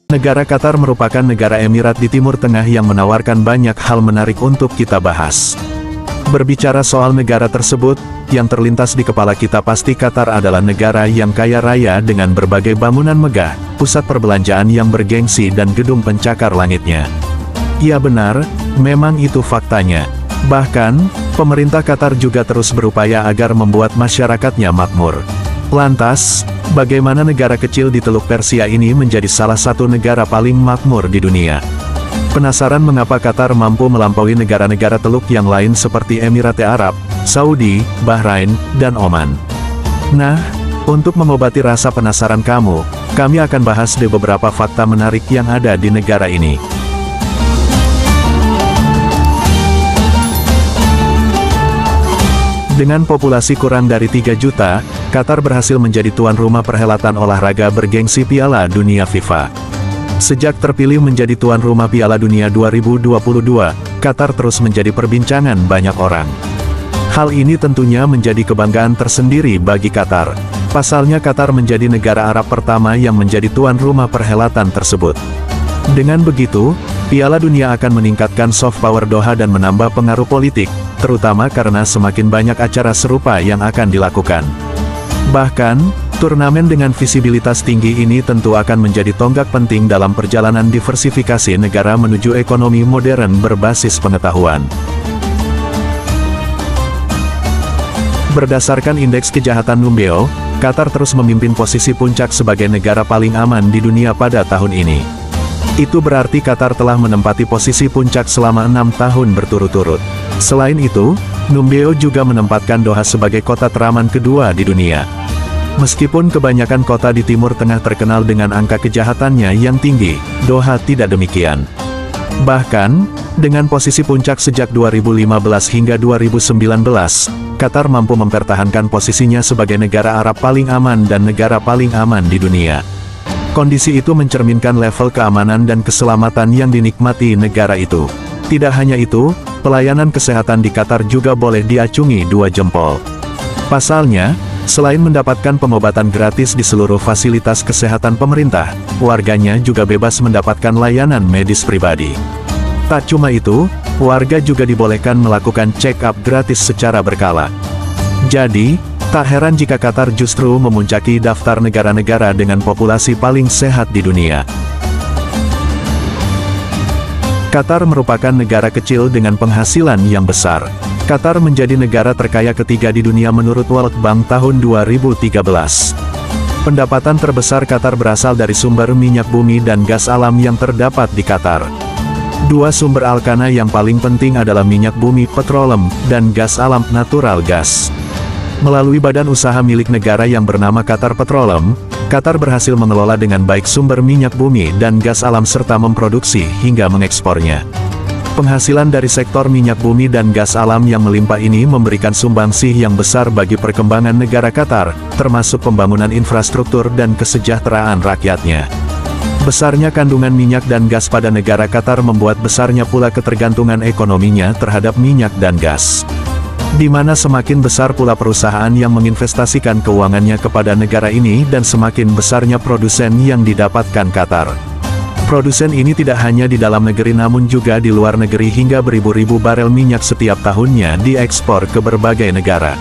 Negara Qatar merupakan negara Emirat di Timur Tengah yang menawarkan banyak hal menarik untuk kita bahas. Berbicara soal negara tersebut, yang terlintas di kepala kita pasti Qatar adalah negara yang kaya raya dengan berbagai bangunan megah, pusat perbelanjaan yang bergengsi dan gedung pencakar langitnya. Ya benar, memang itu faktanya. Bahkan, pemerintah Qatar juga terus berupaya agar membuat masyarakatnya makmur. Lantas, bagaimana negara kecil di Teluk Persia ini menjadi salah satu negara paling makmur di dunia? Penasaran mengapa Qatar mampu melampaui negara-negara teluk yang lain seperti Emirat Arab, Saudi, Bahrain, dan Oman? Nah, untuk mengobati rasa penasaran kamu, kami akan bahas deh beberapa fakta menarik yang ada di negara ini. Dengan populasi kurang dari 3 juta, Qatar berhasil menjadi tuan rumah perhelatan olahraga bergengsi Piala Dunia FIFA. Sejak terpilih menjadi tuan rumah Piala Dunia 2022, Qatar terus menjadi perbincangan banyak orang. Hal ini tentunya menjadi kebanggaan tersendiri bagi Qatar. Pasalnya Qatar menjadi negara Arab pertama yang menjadi tuan rumah perhelatan tersebut. Dengan begitu, Piala Dunia akan meningkatkan soft power Doha dan menambah pengaruh politik, terutama karena semakin banyak acara serupa yang akan dilakukan. Bahkan, turnamen dengan visibilitas tinggi ini tentu akan menjadi tonggak penting dalam perjalanan diversifikasi negara menuju ekonomi modern berbasis pengetahuan. Berdasarkan indeks kejahatan Numbeo, Qatar terus memimpin posisi puncak sebagai negara paling aman di dunia pada tahun ini. Itu berarti Qatar telah menempati posisi puncak selama 6 tahun berturut-turut. Selain itu, Numbeo juga menempatkan Doha sebagai kota teraman kedua di dunia. Meskipun kebanyakan kota di Timur Tengah terkenal dengan angka kejahatannya yang tinggi, Doha tidak demikian. Bahkan, dengan posisi puncak sejak 2015 hingga 2019, Qatar mampu mempertahankan posisinya sebagai negara Arab paling aman dan negara paling aman di dunia. Kondisi itu mencerminkan level keamanan dan keselamatan yang dinikmati negara itu. Tidak hanya itu, pelayanan kesehatan di Qatar juga boleh diacungi 2 jempol. Pasalnya, selain mendapatkan pengobatan gratis di seluruh fasilitas kesehatan pemerintah, warganya juga bebas mendapatkan layanan medis pribadi. Tak cuma itu, warga juga dibolehkan melakukan check-up gratis secara berkala. Jadi, tak heran jika Qatar justru memuncaki daftar negara-negara dengan populasi paling sehat di dunia. Qatar merupakan negara kecil dengan penghasilan yang besar. Qatar menjadi negara terkaya ketiga di dunia menurut World Bank tahun 2013. Pendapatan terbesar Qatar berasal dari sumber minyak bumi dan gas alam yang terdapat di Qatar. 2 sumber alkana yang paling penting adalah minyak bumi petroleum dan gas alam natural gas. Melalui badan usaha milik negara yang bernama Qatar Petroleum, Qatar berhasil mengelola dengan baik sumber minyak bumi dan gas alam serta memproduksi hingga mengekspornya. Penghasilan dari sektor minyak bumi dan gas alam yang melimpah ini memberikan sumbangsih yang besar bagi perkembangan negara Qatar, termasuk pembangunan infrastruktur dan kesejahteraan rakyatnya. Besarnya kandungan minyak dan gas pada negara Qatar membuat besarnya pula ketergantungan ekonominya terhadap minyak dan gas. Di mana semakin besar pula perusahaan yang menginvestasikan keuangannya kepada negara ini dan semakin besarnya produsen yang didapatkan Qatar. Produsen ini tidak hanya di dalam negeri namun juga di luar negeri hingga beribu-ribu barel minyak setiap tahunnya diekspor ke berbagai negara.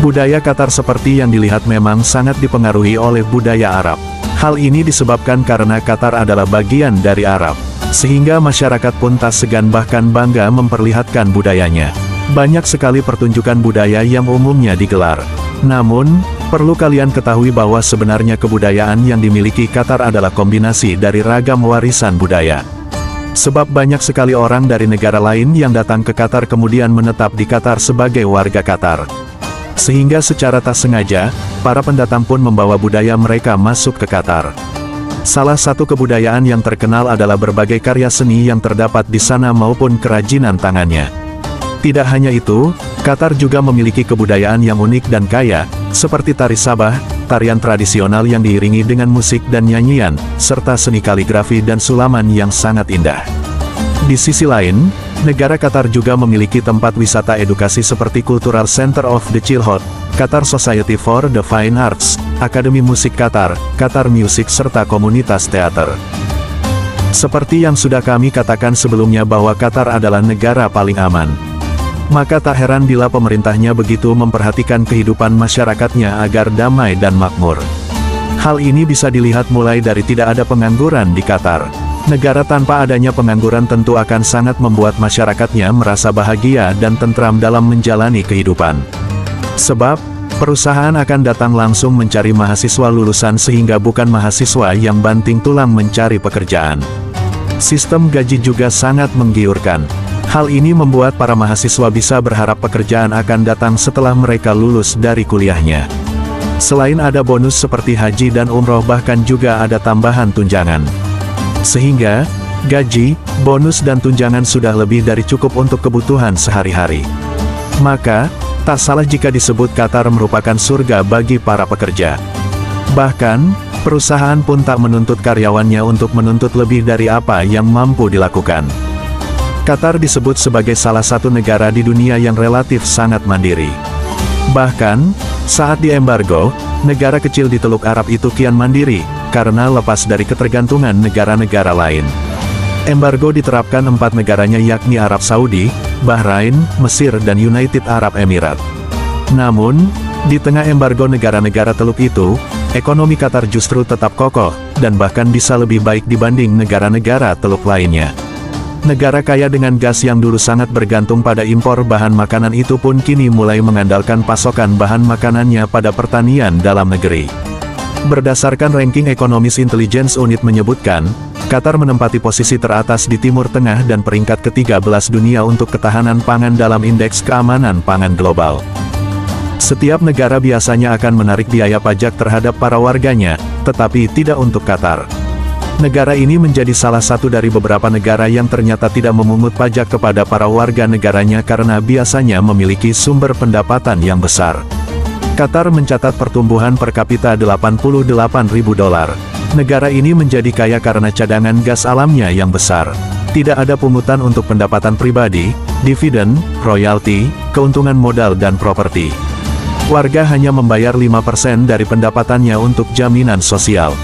Budaya Qatar seperti yang dilihat memang sangat dipengaruhi oleh budaya Arab. Hal ini disebabkan karena Qatar adalah bagian dari Arab, sehingga masyarakat pun tak segan bahkan bangga memperlihatkan budayanya. Banyak sekali pertunjukan budaya yang umumnya digelar. Namun, perlu kalian ketahui bahwa sebenarnya kebudayaan yang dimiliki Qatar adalah kombinasi dari ragam warisan budaya. Sebab banyak sekali orang dari negara lain yang datang ke Qatar kemudian menetap di Qatar sebagai warga Qatar. Sehingga secara tak sengaja, para pendatang pun membawa budaya mereka masuk ke Qatar. Salah satu kebudayaan yang terkenal adalah berbagai karya seni yang terdapat di sana maupun kerajinan tangannya. Tidak hanya itu, Qatar juga memiliki kebudayaan yang unik dan kaya, seperti tari Sabah, tarian tradisional yang diiringi dengan musik dan nyanyian, serta seni kaligrafi dan sulaman yang sangat indah. Di sisi lain, negara Qatar juga memiliki tempat wisata edukasi seperti Cultural Center of the Chilhot, Qatar Society for the Fine Arts, Akademi Musik Qatar, Qatar Music serta komunitas teater. Seperti yang sudah kami katakan sebelumnya bahwa Qatar adalah negara paling aman. Maka tak heran bila pemerintahnya begitu memperhatikan kehidupan masyarakatnya agar damai dan makmur. Hal ini bisa dilihat mulai dari tidak ada pengangguran di Qatar. Negara tanpa adanya pengangguran tentu akan sangat membuat masyarakatnya merasa bahagia dan tentram dalam menjalani kehidupan. Sebab, perusahaan akan datang langsung mencari mahasiswa lulusan sehingga bukan mahasiswa yang banting tulang mencari pekerjaan. Sistem gaji juga sangat menggiurkan. Hal ini membuat para mahasiswa bisa berharap pekerjaan akan datang setelah mereka lulus dari kuliahnya. Selain ada bonus seperti haji dan umroh, bahkan juga ada tambahan tunjangan. Sehingga, gaji, bonus dan tunjangan sudah lebih dari cukup untuk kebutuhan sehari-hari. Maka, tak salah jika disebut Qatar merupakan surga bagi para pekerja. Bahkan, perusahaan pun tak menuntut karyawannya untuk menuntut lebih dari apa yang mampu dilakukan. Qatar disebut sebagai salah satu negara di dunia yang relatif sangat mandiri. Bahkan, saat diembargo, negara kecil di Teluk Arab itu kian mandiri, karena lepas dari ketergantungan negara-negara lain. Embargo diterapkan 4 negaranya yakni Arab Saudi, Bahrain, Mesir dan United Arab Emirates. Namun, di tengah embargo negara-negara Teluk itu, ekonomi Qatar justru tetap kokoh, dan bahkan bisa lebih baik dibanding negara-negara Teluk lainnya. Negara kaya dengan gas yang dulu sangat bergantung pada impor bahan makanan itu pun kini mulai mengandalkan pasokan bahan makanannya pada pertanian dalam negeri. Berdasarkan ranking Economist Intelligence Unit menyebutkan, Qatar menempati posisi teratas di Timur Tengah dan peringkat ke-13 dunia untuk ketahanan pangan dalam Indeks Keamanan Pangan Global. Setiap negara biasanya akan menarik biaya pajak terhadap para warganya, tetapi tidak untuk Qatar. Negara ini menjadi salah satu dari beberapa negara yang ternyata tidak memungut pajak kepada para warga negaranya karena biasanya memiliki sumber pendapatan yang besar. Qatar mencatat pertumbuhan per kapita $88.000. Negara ini menjadi kaya karena cadangan gas alamnya yang besar. Tidak ada pungutan untuk pendapatan pribadi, dividen, royalti, keuntungan modal dan properti. Warga hanya membayar 5% dari pendapatannya untuk jaminan sosial.